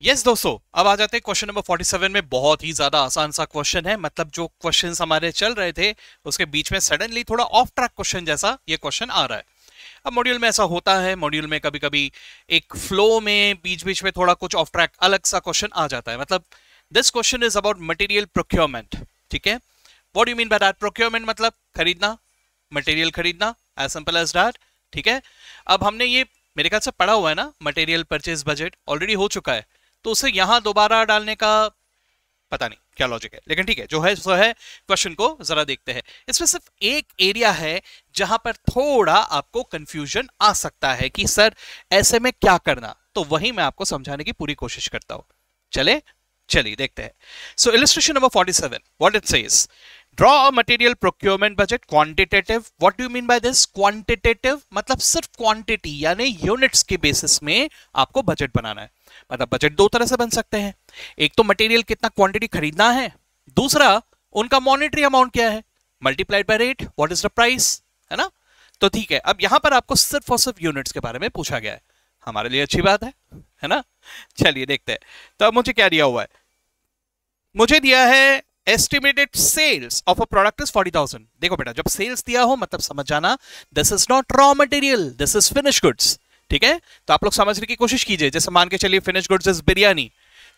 Yes दोस्तों, अब आ जाते हैं क्वेश्चन नंबर 47 में। बहुत ही ज्यादा आसान सा क्वेश्चन है, मतलब जो क्वेश्चंस हमारे चल रहे थे उसके बीच में सडनली थोड़ा ऑफ ट्रैक क्वेश्चन जैसा ये क्वेश्चन आ रहा है। अब मॉड्यूल में ऐसा होता है, मॉड्यूल में कभी कभी एक फ्लो में बीच बीच में थोड़ा कुछ ऑफ ट्रैक अलग सा क्वेश्चन आ जाता है। मतलब this question is about material procurement. ठीक है, what do you mean by that? Procurement मतलब खरीदना, मटेरियल खरीदना, एज सिंपल एज दैट। ठीक है, अब हमने ये मेरे ख्याल से पढ़ा हुआ है ना, मटेरियल परचेज बजट ऑलरेडी हो चुका है, तो उसे यहां दोबारा डालने का पता नहीं क्या लॉजिक है, लेकिन ठीक है, जो है सो है। क्वेश्चन को जरा देखते हैं। इसमें सिर्फ एक एरिया है जहां पर थोड़ा आपको कंफ्यूजन आ सकता है कि सर ऐसे में क्या करना, तो वही मैं आपको समझाने की पूरी कोशिश करता हूं। चलिए देखते हैं। So illustration number 47, what it says, draw a material procurement budget quantitative. What do you mean by this? Quantitative मतलब सिर्फ क्वांटिटी यानी यूनिट्स के बेसिस में आपको बजट बनाना है। मतलब बजट दो तरह से बन सकते हैं, एक तो मटेरियल कितना क्वांटिटी खरीदना है, दूसरा उनका मॉनेटरी अमाउंट क्या है multiplied by rate, what is the price, है ना। तो ठीक है, अब यहां पर आपको सिर्फ और सिर्फ यूनिट्स के बारे में पूछा गया है, हमारे लिए अच्छी बात है ना। चलिए देखते हैं। तो अब मुझे क्या दिया हुआ है, मुझे दिया है estimated sales of a product is 40,000। देखो बेटा, जब सेल्स दिया हो मतलब समझ जाना this is not raw material, this is finish goods. ठीक है, तो आप लोग समझने की कोशिश कीजिए। जैसे मान के चलिए फिनिश गुड्स इज बिरयानी,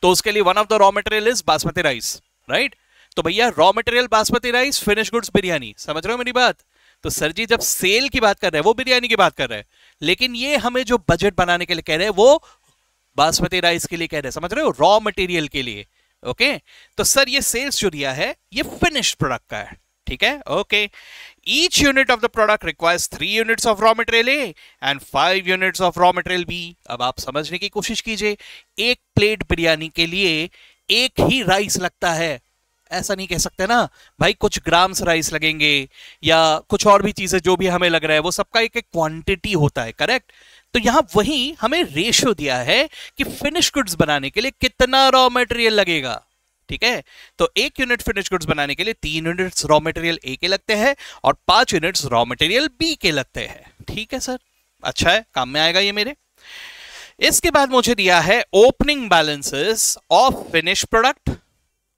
तो उसके लिए one of the raw material is basmati rice, right. तो भैया raw material basmati rice, finish goods biryani, समझ रहे हो मेरी बात। तो सर जी जब सेल की बात कर रहे हैं वो बिरयानी की बात कर रहे हैं, लेकिन ये हमें जो बजट बनाने के लिए कह रहे हैं वो बासमती राइस के लिए कह रहे हैं, समझ रहे हो, रॉ मटेरियल के लिए। ओके, तो सर ये सेल्स जो दिया है ये फिनिश्ड प्रोडक्ट का है। ठीक है, okay. Each unit of the product requires 3 units of raw material A and 5 units of raw material B. अब आप समझने की कोशिश कीजिए, एक प्लेट बिरयानी के लिए एक ही राइस लगता है, ऐसा नहीं कह सकते ना भाई कुछ ग्राम्स राइस लगेंगे या कुछ और भी चीजें जो भी हमें लग रहा है, वो सबका एक एक क्वांटिटी होता है, करेक्ट। तो यहां वही हमें रेशियो दिया है कि फिनिश गुड्स बनाने के लिए कितना रॉ मटेरियल लगेगा। ठीक है, तो एक यूनिट फिनिश गुड्स बनाने के लिए 3 यूनिट्स रॉ मटेरियल ए के लगते हैं और 5 यूनिट्स रॉ मटेरियल बी के लगते हैं। ठीक है सर, अच्छा है, काम में आएगा ये मेरे। इसके बाद मुझे दिया है opening balances of finish product.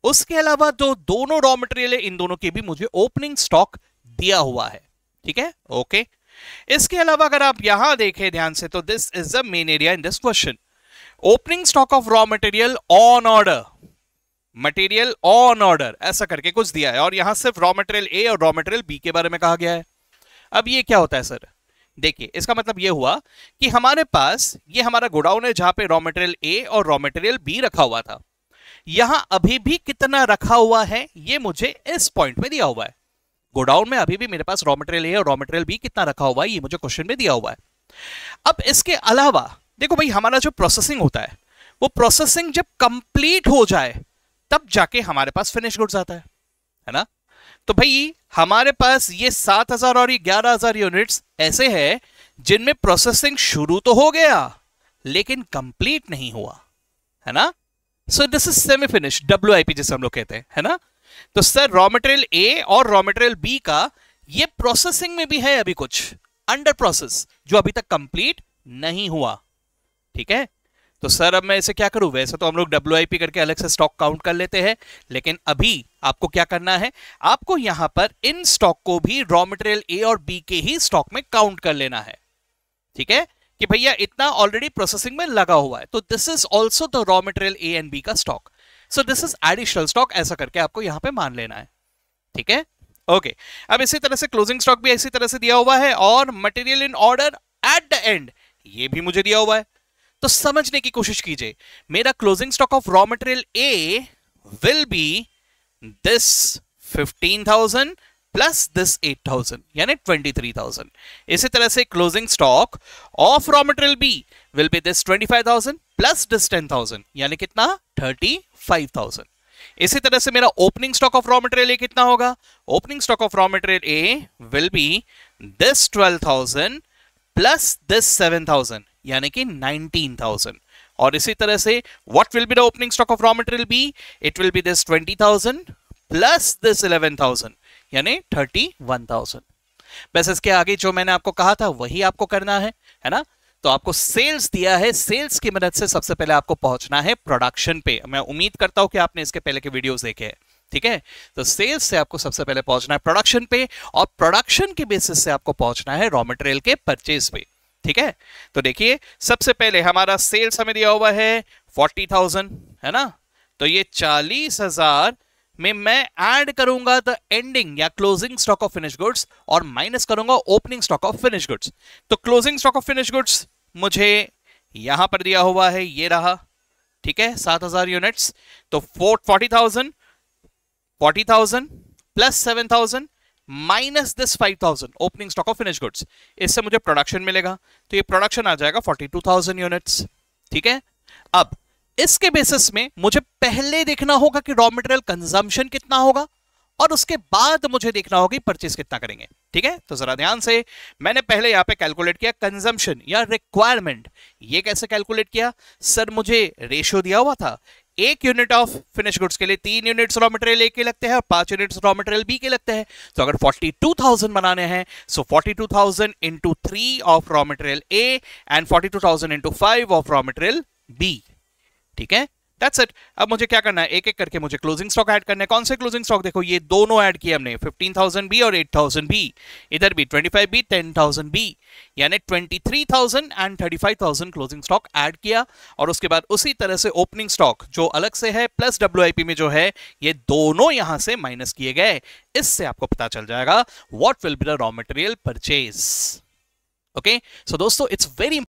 उसके अलावा जो दोनों रॉ मटेरियल है इन दोनों के भी मुझे ओपनिंग स्टॉक दिया हुआ है। ठीक है, ओके। इसके अलावा अगर आप यहां देखें ध्यान से, तो this is the main area in this question. Opening stock of raw material on order, material on order ऐसा करके कुछ दिया है, और यहां सिर्फ रॉ मटेरियल ए और रॉ मटेरियल बी के बारे में कहा गया है। अब ये क्या होता है सर? देखिए, इसका मतलब ये हुआ कि हमारे पास ये हमारा गोडाउन है जहां पे रॉ मटेरियल ए और रॉ मटेरियल बी रखा हुआ था। यहां अभी भी कितना रखा हुआ है ये मुझे इस पॉइंट में दिया हुआ है। गोडाउन में अभी भी मेरे पास रॉ मटेरियल ए और रॉ मटेरियल बी कितना रखा हुआ है ये मुझे क्वेश्चन में दिया हुआ है। अब इसके अलावा देखो भाई, हमारा जो प्रोसेसिंग होता है वो प्रोसेसिंग जब कंप्लीट हो जाए तब जाके हमारे पास फिनिश गुड्स आता है ना। तो भाई हमारे पास ये 7,000 और ये 11,000 यूनिट्स ऐसे हैं जिनमें प्रोसेसिंग शुरू तो हो गया लेकिन कंप्लीट नहीं हुआ, है ना। सो this is semi finish, WIP जिसे हम लोग कहते हैं, है ना। तो सर रॉ मटेरियल ए और रॉ मटेरियल बी का ये प्रोसेसिंग में भी है अभी कुछ अंडर प्रोसेस जो अभी तक कंप्लीट नहीं हुआ। ठीक है, तो सर अब मैं इसे क्या करूं? वैसे तो हम लोग WIP करके अलग से स्टॉक काउंट कर लेते हैं, लेकिन अभी आपको क्या करना है, आपको यहां पर इन स्टॉक को भी रॉ मटेरियल ए और बी के ही स्टॉक में काउंट कर लेना है। ठीक है, कि भैया इतना ऑलरेडी प्रोसेसिंग में लगा हुआ है, तो this is also the raw material A and B का stock, so this is additional stock, ऐसा करके आपको यहां पे मान लेना है। ठीक है, ओके। अब इसी तरह से क्लोजिंग स्टॉक भी इसी तरह से दिया हुआ है, और material in order at the end ये भी मुझे दिया हुआ है। तो समझने की कोशिश कीजिए, मेरा closing stock of raw material A will be this 15,000 plus this 8,000 यानी 23,000। इसी तरह से closing stock of raw material B will be this 25,000 plus this 10,000 यानी कितना 35,000। इसी तरह से मेरा opening stock of raw material A कितना होगा? Opening stock of raw material A will be this 12,000 plus this 7,000 यानी कि 19,000। और इसी तरह से what will be the opening stock of raw material B? It will be this 20,000 plus this 11,000 यानी 31,000। बस इसके आगे जो मैंने आपको कहा था वही आपको करना है ना। तो आपको सेल्स दिया है, सेल्स की मदद से सबसे पहले आपको पहुंचना है प्रोडक्शन पे। मैं उम्मीद करता हूं कि आपने इसके पहले के वीडियोस देखे हैं, ठीक है। तो सेल्स से आपको सबसे पहले पहुंचना है प्रोडक्शन पे, और प्रोडक्शन के बेसिस से आपको पहुंचना है रॉ मटेरियल के परचेज पे, ठीक है। तो देखिए सबसे पहले हमारा सेल्स हमें दिया हुआ है 40,000, है ना। तो ये 40,000 में मैं ऐड करूंगा द एंडिंग या closing stock of finish goods और माइनस करूंगा opening stock of finish goods. तो closing stock of finish goods मुझे यहां पर दिया हुआ है, ये रहा, ठीक है, 7,000 यूनिट्स। तो 40,000 plus 7,000 minus this 5,000 opening stock of finish goods, इससे मुझे प्रोडक्शन मिलेगा। तो ये प्रोडक्शन आ जाएगा 42,000 यूनिट्स, ठीक है। अब इसके बेसिस में मुझे पहले देखना होगा कि रॉ मटेरियल कंजम्पशन कितना होगा, और उसके बाद मुझे देखना होगा परचेज कितना करेंगे, ठीक है। तो जरा ध्यान से, मैंने पहले यहां पे कैलकुलेट किया कंजम्पशन या रिक्वायरमेंट। ये कैसे कैलकुलेट किया सर, मुझे रेशियो दिया हुआ था, 1 यूनिट ऑफ फिनिश गुड्स के लिए 3 यूनिट्स रॉ मटेरियल ए के लगते हैं और 5 यूनिट्स रॉ मटेरियल बी के लगते हैं। तो अगर 42,000 बनाने हैं, so 42,000 into 3 of raw material A and 42,000 into 5 of raw material B, ठीक है। That's it. अब मुझे क्या करना है, एक एक करके मुझे क्लोजिंग स्टॉक ऐड करने हैं। कौन से क्लोजिंग स्टॉक, देखो ये दोनों ऐड किए हमने, 15,000 बी और 8,000 बी, इधर भी 25 बी 10,000 बी, यानी 23,000 एंड 35,000 क्लोजिंग स्टॉक ऐड किया। और उसके बाद उसी तरह से ओपनिंग स्टॉक जो अलग से है प्लस WIP में जो है, ये दोनों यहां से माइनस किए गए। इससे आपको पता चल जाएगा what will be the raw material purchase. Okay, so दोस्तों इट्स वेरी